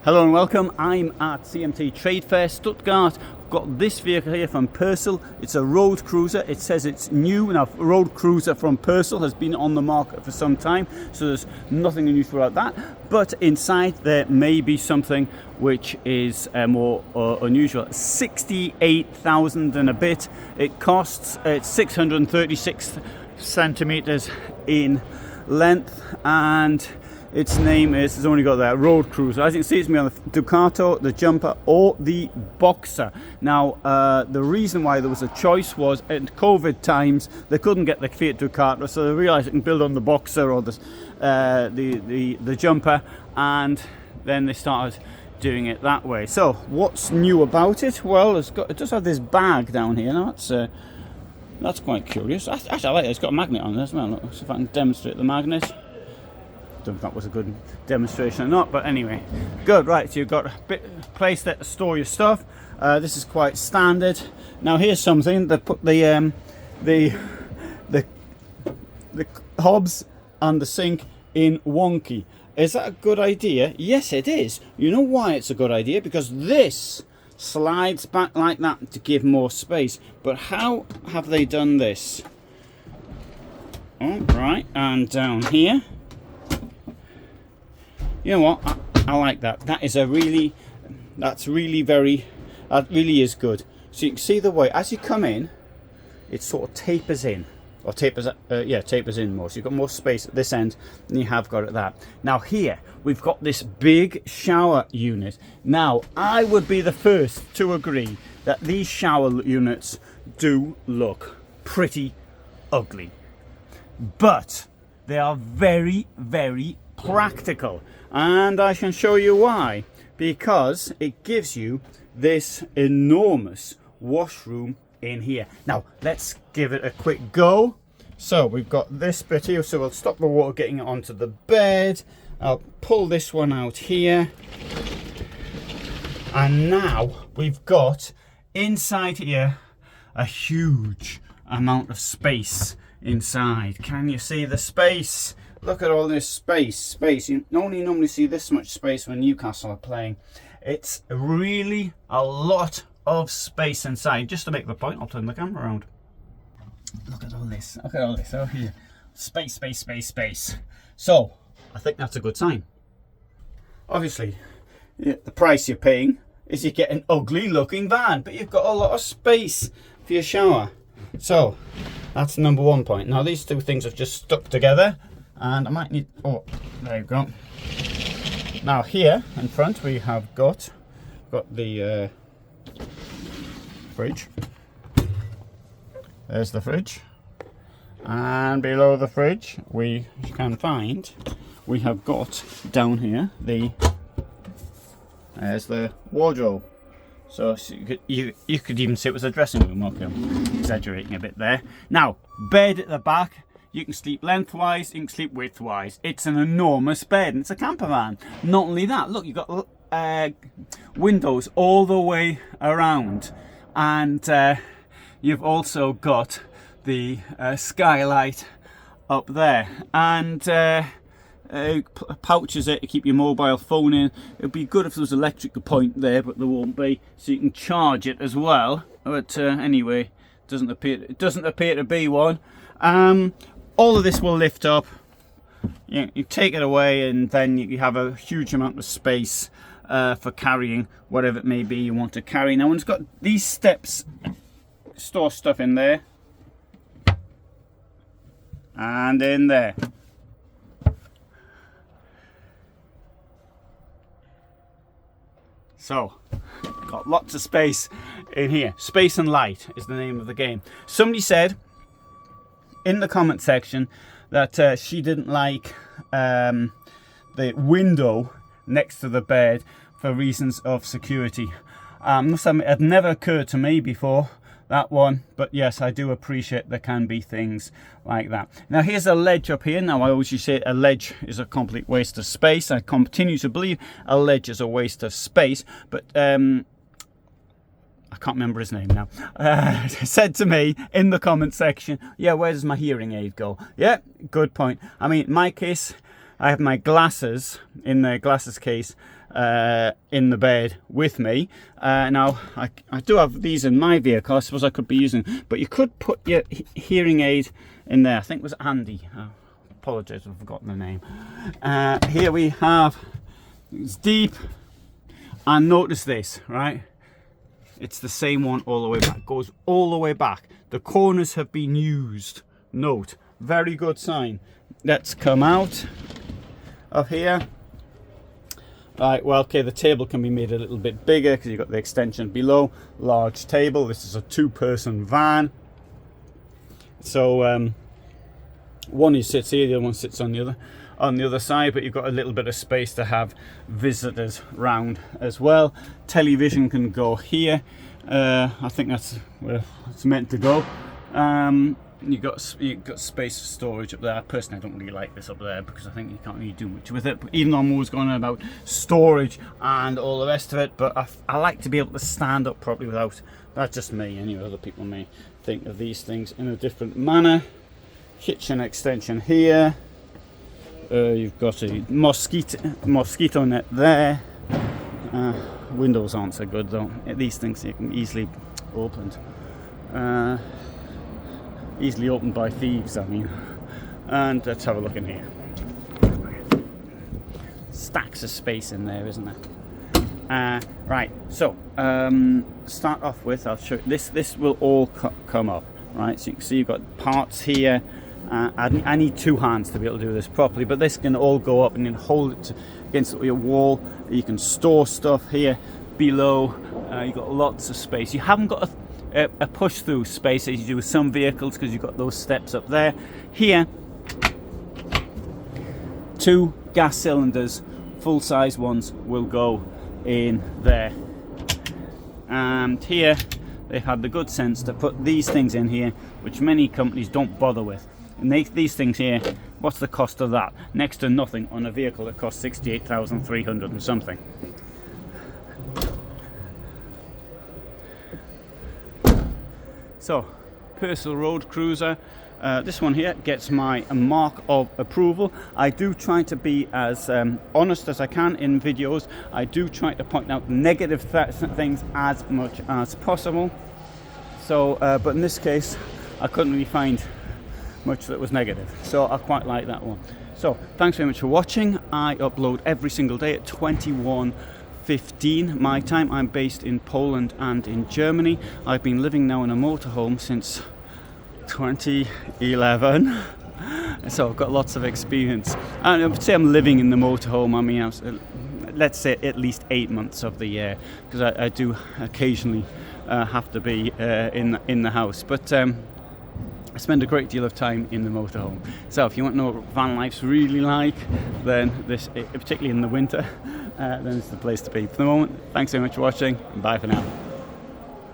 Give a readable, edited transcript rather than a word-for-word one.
Hello and welcome. I'm at CMT Trade Fair Stuttgart. I've got this vehicle here from Pössl. It's a road cruiser. It says it's new. Now, a road cruiser from Pössl has been on the market for some time, so there's nothing unusual about that. But inside there may be something which is more unusual. 68,000 and a bit. It costs. It's 636 centimeters in length, and its name is, it's only got that road cruiser. As you can see, it's me on the Ducato, the Jumper, or the Boxer. Now, the reason why there was a choice was in COVID times they couldn't get the Fiat Ducato, so they realised they can build on the Boxer or the Jumper, and then they started doing it that way. So, what's new about it? Well, it does have this bag down here. Now, that's quite curious. Actually, I like it. It's got a magnet on it as well. Let's see if I can demonstrate the magnet. Don't know if that was a good demonstration or not, but anyway, good. Right, so you've got a place there to store your stuff. This is quite standard. Now here's something that put the hobs and the sink in wonky. Is that a good idea? Yes, it is. You know why it's a good idea? Because this slides back like that to give more space. But how have they done this? All right, and down here. You know what? I like that. That really is good. So you can see the way as you come in, it sort of tapers in, or tapers in more. So you've got more space at this end than you have got at that. Now here we've got this big shower unit. Now I would be the first to agree that these shower units do look pretty ugly, but they are very, very practical. And I can show you why. Because it gives you this enormous washroom in here. Now, let's give it a quick go. So, we've got this bit here, so we'll stop the water getting onto the bed. I'll pull this one out here. And now, we've got inside here a huge amount of space inside. Can you see the space? Look at all this space. You only normally see this much space when Newcastle are playing. It's really a lot of space inside. Just to make the point, I'll turn the camera around. Look at all this. Look at all this. Oh, here. Space. So, I think that's a good sign. Obviously, the price you're paying is you get an ugly looking van, but you've got a lot of space for your shower. So, that's number 1 point. Now, these two things have just stuck together. And I might need, oh, there you go. Now here in front we have got the fridge. There's the fridge. And below the fridge we have got down here there's the wardrobe. So you could even say it was a dressing room. Okay, I'm exaggerating a bit there. Now, bed at the back. You can sleep lengthwise, you can sleep widthwise. It's an enormous bed and it's a camper van. Not only that, look, you've got windows all the way around. And you've also got the skylight up there. And pouches there to keep your mobile phone in. It'd be good if there was an electrical point there, but there won't be. So you can charge it as well. But anyway, it doesn't appear to be one. All of this will lift up. You take it away and then you have a huge amount of space for carrying whatever it may be you want to carry. Now, when it's got these steps, store stuff in there and in there. So, got lots of space in here. Space and light is the name of the game. Somebody said in the comment section that she didn't like the window next to the bed for reasons of security. Must admit, it had never occurred to me before, that one, but yes, I do appreciate there can be things like that. Now here's a ledge up here. Now I always say a ledge is a complete waste of space. I continue to believe a ledge is a waste of space, but I can't remember his name now, said to me in the comment section, yeah, where does my hearing aid go? Yeah, good point. I mean, in my case, I have my glasses in the glasses case in the bed with me. Now, I do have these in my vehicle. I suppose I could be using, but you could put your hearing aid in there. I think it was Andy. I apologise, I've forgotten the name. Here we have, it's deep, and notice this, right? It's the same one all the way back. Goes all the way back. The corners have been used. Note, very good sign. Let's come out of here. Right, well, okay, the table can be made a little bit bigger because you've got the extension below. Large table. This is a 2-person van. So one sits here, the other one sits on the other side, but you've got a little bit of space to have visitors round as well. Television can go here. I think that's where it's meant to go. You've got space for storage up there. Personally, I don't really like this up there because I think you can't really do much with it. But even though I'm always going on about storage and all the rest of it, but I like to be able to stand up properly without. That's just me. Anyway, other people may think of these things in a different manner. Kitchen extension here. You've got a mosquito net there. Windows aren't so good though. These things you can easily opened. Easily opened by thieves, I mean. And let's have a look in here. Stacks of space in there, isn't there? Right, so start off with, I'll show you, this will all come up, right? So you can see you've got parts here. I need 2 hands to be able to do this properly, but this can all go up and then hold it against your wall. You can store stuff here below. You've got lots of space. You haven't got a push-through space as you do with some vehicles because you've got those steps up there. Here, 2 gas cylinders, full-size ones, will go in there. And here, they've had the good sense to put these things in here, which many companies don't bother with. And these things here, what's the cost of that? Next to nothing on a vehicle that costs 68,300 and something. So, Pössl Road Cruiser. This one here gets my mark of approval. I do try to be as honest as I can in videos. I do try to point out negative things as much as possible. So, but in this case, I couldn't really find much that was negative. So I quite like that one. So, thanks very much for watching. I upload every single day at 21:15 my time. I'm based in Poland and in Germany. I've been living now in a motorhome since 2011, so I've got lots of experience. And I would say I'm living in the motorhome. I mean, let's say at least 8 months of the year, because I do occasionally have to be in the house. But I spend a great deal of time in the motorhome. So if you want to know what van life's really like, then this, particularly in the winter, then it's the place to be. For the moment, thanks so much for watching, and bye for now.